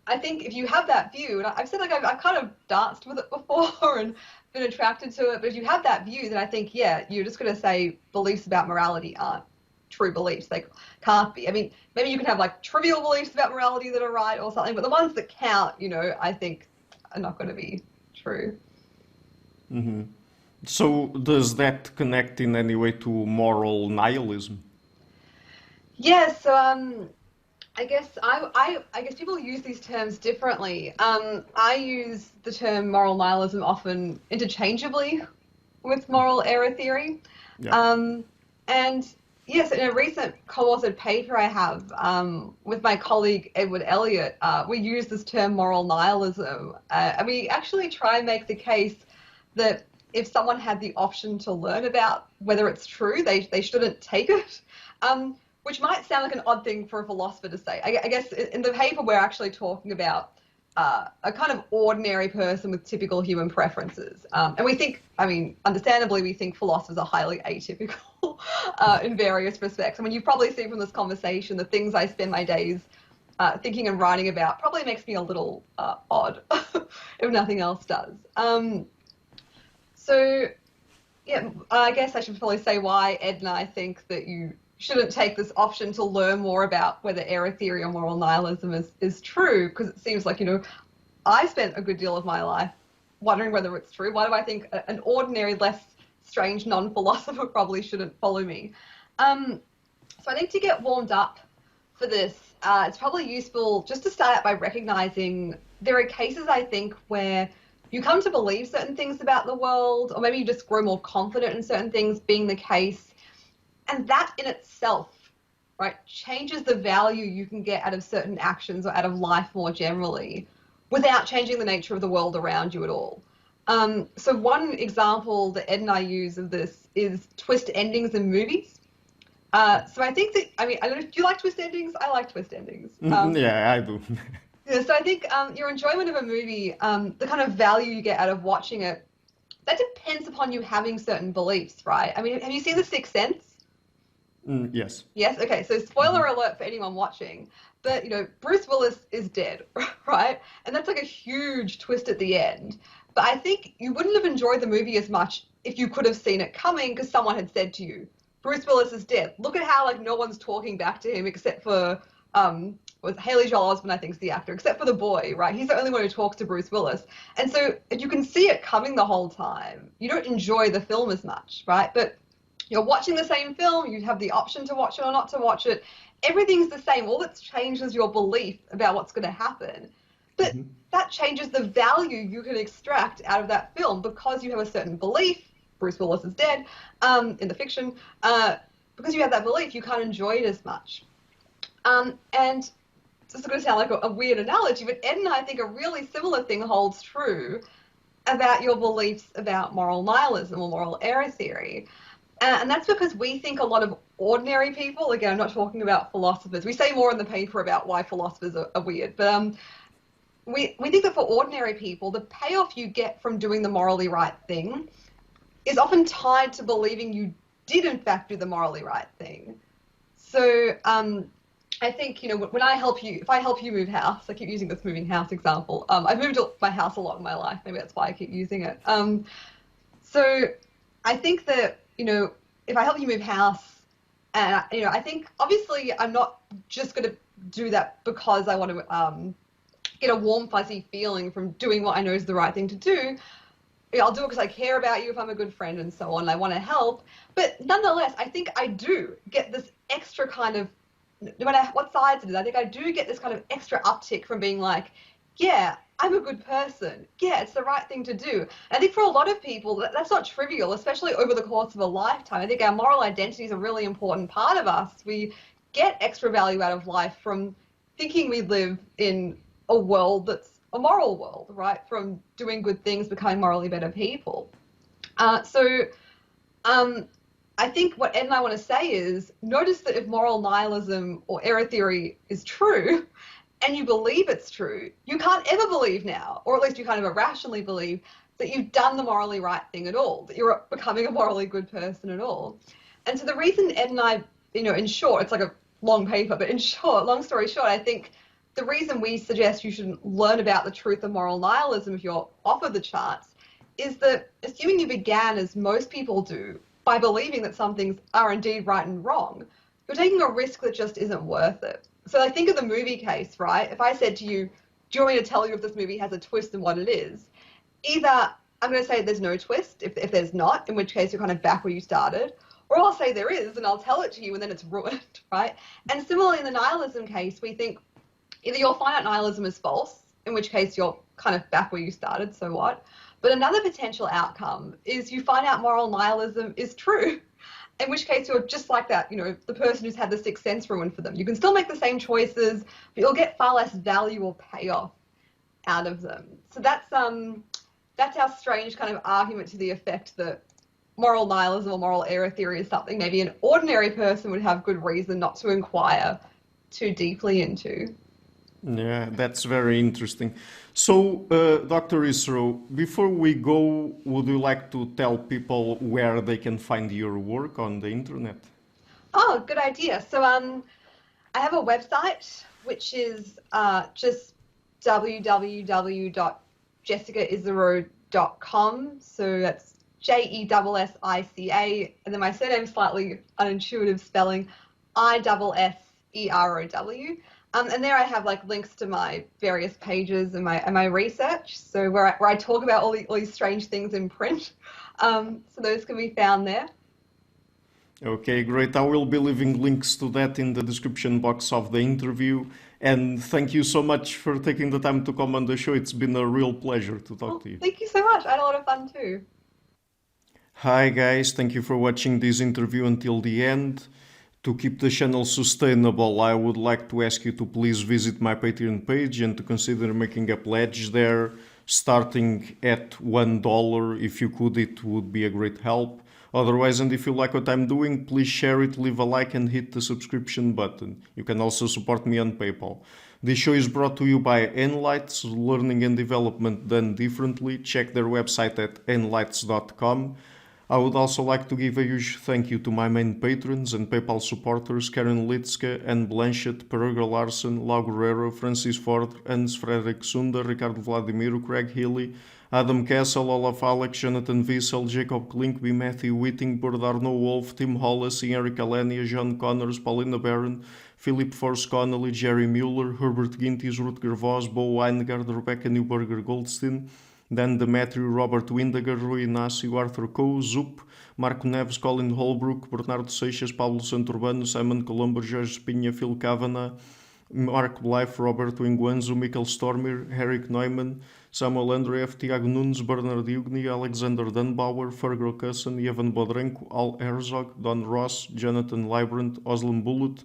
I think if you have that view, and I've said I've kind of danced with it before and been attracted to it, but if you have that view, then I think, you're just going to say beliefs about morality aren't true beliefs. They can't be. I mean, maybe you can have like trivial beliefs about morality that are right or something, but the ones that count, I think are not going to be true. Mm-hmm. So does that connect in any way to moral nihilism? Yeah, so I guess I guess people use these terms differently. I use the term moral nihilism often interchangeably with moral error theory. Yeah. And yes, in a recent co-authored paper I have with my colleague Edward Elliott, we use this term moral nihilism. And we actually try and make the case that if someone had the option to learn about whether it's true, they shouldn't take it, which might sound like an odd thing for a philosopher to say. I guess in the paper we're actually talking about a kind of ordinary person with typical human preferences. And we think, understandably, we think philosophers are highly atypical in various respects. You've probably seen from this conversation, the things I spend my days thinking and writing about probably makes me a little odd, if nothing else does. So, I guess I should probably say why Ed and I think that you shouldn't take this option to learn more about whether error theory or moral nihilism is true, because it seems like, I spent a good deal of my life wondering whether it's true. Why do I think an ordinary, less strange non-philosopher probably shouldn't follow me? So I think to get warmed up for this, it's probably useful just to start out by recognizing there are cases, I think, where you come to believe certain things about the world, or maybe you just grow more confident in certain things being the case. And that in itself, right, changes the value you can get out of certain actions or out of life more generally without changing the nature of the world around you at all. So one example that Ed and I use of this is twist endings in movies. So I think that, I don't know, do you like twist endings? I like twist endings. Yeah, I do. Yeah, so I think your enjoyment of a movie, the kind of value you get out of watching it, that depends upon you having certain beliefs, right? Have you seen The Sixth Sense? Yes. Yes? Okay, so spoiler alert for anyone watching, but, Bruce Willis is dead, right? And that's like a huge twist at the end. But I think you wouldn't have enjoyed the movie as much if you could have seen it coming because someone had said to you, Bruce Willis is dead. Look at how, no one's talking back to him except for... was Haley Joel Osment, I think, is the actor, except for the boy, right? He's the only one who talks to Bruce Willis. And so if you can see it coming the whole time, you don't enjoy the film as much, right? But You're watching the same film, you have the option to watch it or not to watch it. Everything's the same. All that's changed is your belief about what's going to happen. But that changes the value you can extract out of that film because you have a certain belief. Bruce Willis is dead in the fiction. Because you have that belief, you can't enjoy it as much. And this is going to sound like a weird analogy, but Ed and I think a really similar thing holds true about your beliefs about moral nihilism or moral error theory. And that's because we think a lot of ordinary people, again, I'm not talking about philosophers. We say more in the paper about why philosophers are weird, but we think that for ordinary people, the payoff you get from doing the morally right thing is often tied to believing you did in fact do the morally right thing. So I think, when if I help you move house, I keep using this moving house example. I've moved my house a lot in my life. Maybe that's why I keep using it. So I think that, if I help you move house, and, I think obviously I'm not just going to do that because I want to get a warm, fuzzy feeling from doing what I know is the right thing to do. I'll do it because I care about you if I'm a good friend and so on, and I want to help. But nonetheless, I think I do get this extra kind of, no matter what sides it is, I think I do get this kind of extra uptick from being like, yeah, I'm a good person. Yeah, it's the right thing to do. And I think for a lot of people, that's not trivial, especially over the course of a lifetime. I think our moral identity is a really important part of us. We get extra value out of life from thinking we live in a world that's a moral world, right? From doing good things, becoming morally better people. I think what Ed and I want to say is, notice that if moral nihilism or error theory is true, and you believe it's true, you can't ever believe now, or at least you kind of irrationally believe, that you've done the morally right thing at all, that you're becoming a morally good person at all. And so the reason Ed and I, in short, it's like a long paper, but in short, long story short, I think the reason we suggest you should learn about the truth of moral nihilism if you're offered the chance is that, assuming you began, as most people do, by believing that some things are indeed right and wrong, you're taking a risk that just isn't worth it. So I think of the movie case, right? If I said to you, do you want me to tell you if this movie has a twist and what it is? Either I'm going to say there's no twist, if there's not, in which case you're kind of back where you started, or I'll say there is and I'll tell it to you and then it's ruined, right? And similarly in the nihilism case, we think either you'll find out nihilism is false, in which case you're kind of back where you started, so what? But another potential outcome is you find out moral nihilism is true, in which case you're just like that, the person who's had the sixth sense ruined for them. You can still make the same choices, but you'll get far less value or payoff out of them. So that's our strange kind of argument to the effect that moral nihilism or moral error theory is something maybe an ordinary person would have good reason not to inquire too deeply into. Yeah, that's very interesting. So, Dr. Isserow, before we go, would you like to tell people where they can find your work on the internet? Oh, good idea. So I have a website, which is just www.jessicaiserow.com. So that's JESSICA, and then my surname slightly unintuitive spelling, ISSEROW. And there I have links to my various pages and my research, so where I talk about all these strange things in print. So those can be found there. Okay, great. I will be leaving links to that in the description box of the interview. And thank you so much for taking the time to come on the show. It's been a real pleasure to talk to you. Thank you so much. I had a lot of fun too. Hi guys, thank you for watching this interview until the end. To keep the channel sustainable, I would like to ask you to please visit my Patreon page and to consider making a pledge there, starting at $1. If you could, it would be a great help. Otherwise, and if you like what I'm doing, please share it, leave a like and hit the subscription button. You can also support me on PayPal. This show is brought to you by Enlights, learning and development done differently. Check their website at enlights.com. I would also like to give a huge thank you to my main patrons and PayPal supporters Karen Litska, Anne Blanchett, Peregra Larson, Lau Guerrero, Francis Ford, Hans Frederick Sunder, Ricardo Vladimiro, Craig Healy, Adam Kessel, Olaf Alex, Jonathan Wiesel, Jacob Klinkby, Matthew Whiting, Bernardo Wolf, Tim Hollis, Eric Alenia, John Connors, Paulina Barron, Philip Force Connolly, Jerry Mueller, Herbert Gintis, Rutger Vos, Bo Weingard, Rebecca Newberger Goldstein, Dan Demetrio, Robert Windiger, Rui Inácio, Arthur Coe, Zup, Marco Neves, Colin Holbrook, Bernardo Seixas, Paulo Santurbano, Simon Colombo, Jorge Espinha, Phil Kavanagh, Mark Blythe, Roberto Inguanzo, Michael Stormir, Eric Neumann, Samuel Andreev, Tiago Nunes, Bernard Hugni, Alexander Dunbauer, Fergal Cusson, Evan Bodrenko, Al Herzog, Don Ross, Jonathan Librant, Oslam Bullitt,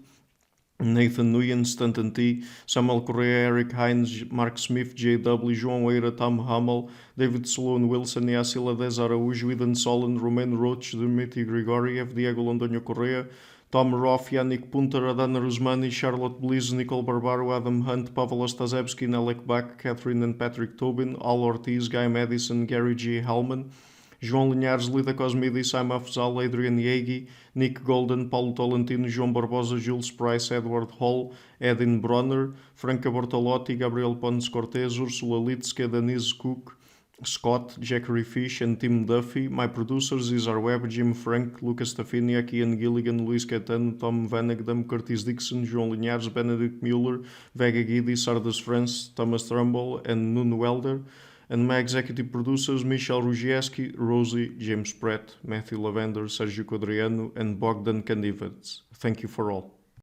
Nathan Nguyen, Stanton T, Samuel Correa, Eric Hines, Mark Smith, J.W., João Eira, Tom Hummel, David Sloan Wilson, Yacila Dez Araújo, Eden Solon, Romain Roach, Dmitry Grigoriev, Diego Londonho Correa, Tom Roth, Yannick Punter, Adana Rusmani, Charlotte Bliss, Nicole Barbaro, Adam Hunt, Pavel Ostazewski, Nelek Bach, Catherine and Patrick Tobin, Al Ortiz, Guy Madison, Gary G. Hellman, João Linhares, Lida Cosmidis, Saima Afzal, Adrian Yegi, Nick Golden, Paulo Tolentino, João Barbosa, Jules Price, Edward Hall, Edin Bronner, Franca Bortolotti, Gabriel Pontes Cortez, Ursula Litske, Denise Cook, Scott, Jackery Fish, and Tim Duffy. My producers is Webb, Jim Frank, Lucas Stafiniak, Ian Gilligan, Luís Caetano, Tom Vanagdam, Curtis Dixon, João Linhares, Benedict Mueller, Vega Guidi, Sardas France, Thomas Trumbull, and Nuno Welder. And my executive producers, Michel Rugieski, Rosie, James Pratt, Matthew Lavender, Sergio Quadriano, and Bogdan Kandivets. Thank you for all.